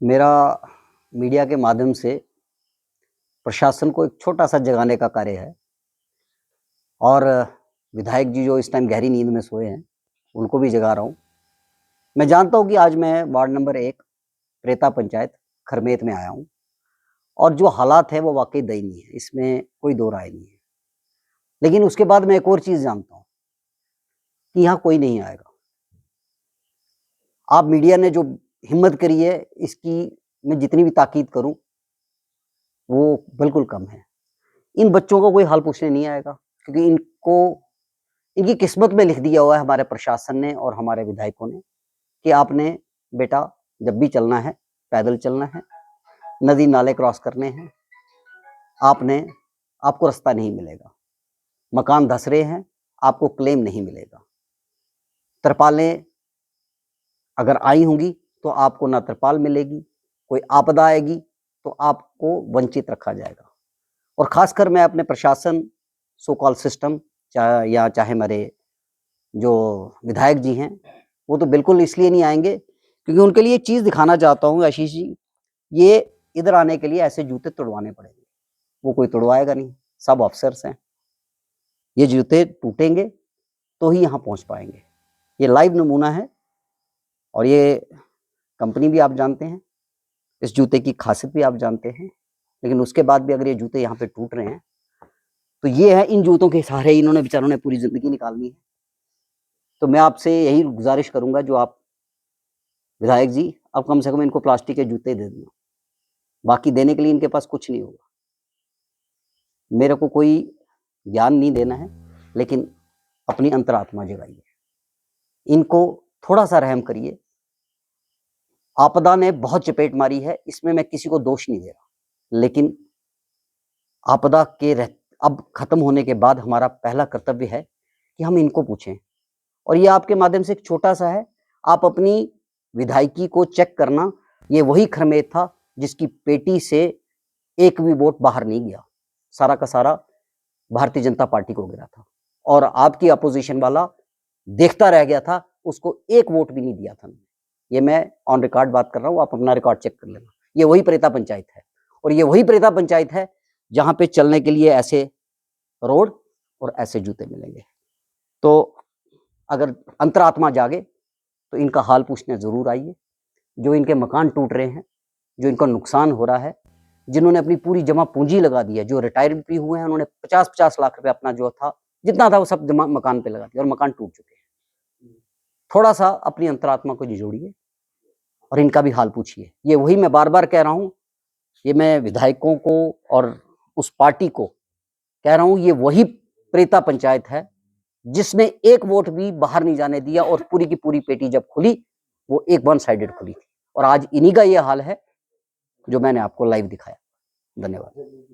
मेरा मीडिया के माध्यम से प्रशासन को एक छोटा-सा जगाने का कार्य है और विधायक जी जो इस टाइम गहरी नींद में सोए हैं, उनको भी जगा रहा हूँ। मैं जानता हूँ कि आज मैं वार्ड नंबर 1 प्रेता पंचायत खरमेत में आया हूँ और जो हालात है वो वाक़ई दयनीय है, इसमें कोई दो राय नहीं है। लेकिन उसके बाद मैं एक और चीज़ जानता हूँ कि यहाँ कोई नहीं आएगा। आप मीडिया ने जो हिम्मत करी है, इसकी मैं जितनी भी ताकीद करूँ, वो बिल्कुल कम है। इन बच्चों का कोई हाल पूछने नहीं आएगा क्योंकि इनकी किस्मत में लिख दिया हुआ है हमारे प्रशासन ने और हमारे विधायकों ने कि आपने बेटा जब भी चलना है, पैदल चलना है, नदी नाले क्रॉस करने हैं, आपको रास्ता नहीं मिलेगा। मकान धँस रहे हैं, आपको क्लेम नहीं मिलेगा। तिरपालें अगर आई होंगी तो आपको ना तिरपाल मिलेगी, कोई आपदा आएगी तो आपको वंचित रखा जाएगा। और ख़ासकर मैं अपने प्रशासन, सो कॉल्ड सिस्टम चाहे मेरे जो विधायक जी हैं, वो तो बिल्कुल इसलिए नहीं आएँगे क्योंकि उनके लिए एक चीज़ दिखाना चाहता हूँ आशीष जी, ये इधर आने के लिए ऐसे जूते तुड़वाने पड़ेंगे। वो कोई तुड़वाएगा नहीं, सब ऑफिसर्स हैं। ये जूते टूटेंगे तो ही यहाँ पहुँच पाएँगे। ये लाइव नमूना है और ये कंपनी भी आप जानते हैं, इस जूते की खासियत भी आप जानते हैं। लेकिन उसके बाद भी अगर ये जूते यहाँ पे टूट रहे हैं, तो ये है इन जूतों के सहारे इन्होंने बेचारों ने पूरी ज़िंदगी निकालनी है। तो मैं आपसे यही गुज़ारिश करूँगा जो आप विधायक जी, आप कम से कम इनको प्लास्टिक के जूते दे देना। बाकी देने के लिए इनके पास कुछ नहीं होगा। मेरे को कोई ज्ञान नहीं देना है, लेकिन अपनी अंतरात्मा जगाइए। इनको थोड़ा-सा रहम करिए। आपदा ने बहुत चपेट मारी है, इसमें मैं किसी को दोष नहीं दे रहा। लेकिन आपदा के अब खत्म होने के बाद हमारा पहला कर्तव्य है कि हम इनको पूछें और ये आपके माध्यम से एक छोटा-सा है, आप अपनी विधायकी को चेक करना, ये वही खरमेत था जिसकी पेटी से एक भी वोट बाहर नहीं गया। सारा का सारा भारतीय जनता पार्टी को गिरा था और आपकी अपोज़िशन वाला देखता रह गया था, उसको एक वोट भी नहीं दिया था। ये मैं ऑन रिकॉर्ड बात कर रहा हूँ, आप अपना रिकॉर्ड चेक कर लेना। ये वही प्रेता पंचायत है और ये वही प्रेता पंचायत है जहाँ पे चलने के लिए ऐसे रोड और ऐसे जूते मिलेंगे। तो अगर अंतरात्मा जागे तो इनका हाल पूछने ज़रूर आइए। जो इनके मकान टूट रहे हैं, जो इनका नुकसान हो रहा है, जिन्होंने अपनी पूरी जमा पूंजी लगा दी है, जो रिटायर भी हुए हैं, उन्होंने 50-50 लाख रुपए अपना जो था, जितना था वो सब जमा मकान पे लगा दिया और मकान टूट चुके हैं। थोड़ा-सा अपनी अंतरात्मा को झिझोड़िए और इनका भी हाल पूछिए। ये वही मैं बार-बार कह रहा हूँ, ये मैं विधायकों को और उस पार्टी को कह रहा हूँ, ये वही प्रेता पंचायत है जिसने एक वोट भी बाहर नहीं जाने दिया और पूरी की पूरी पेटी जब खुली, वो एक वन साइडेड खुली थी और आज इन्हीं का ये हाल है जो मैंने आपको लाइव दिखाया। धन्यवाद।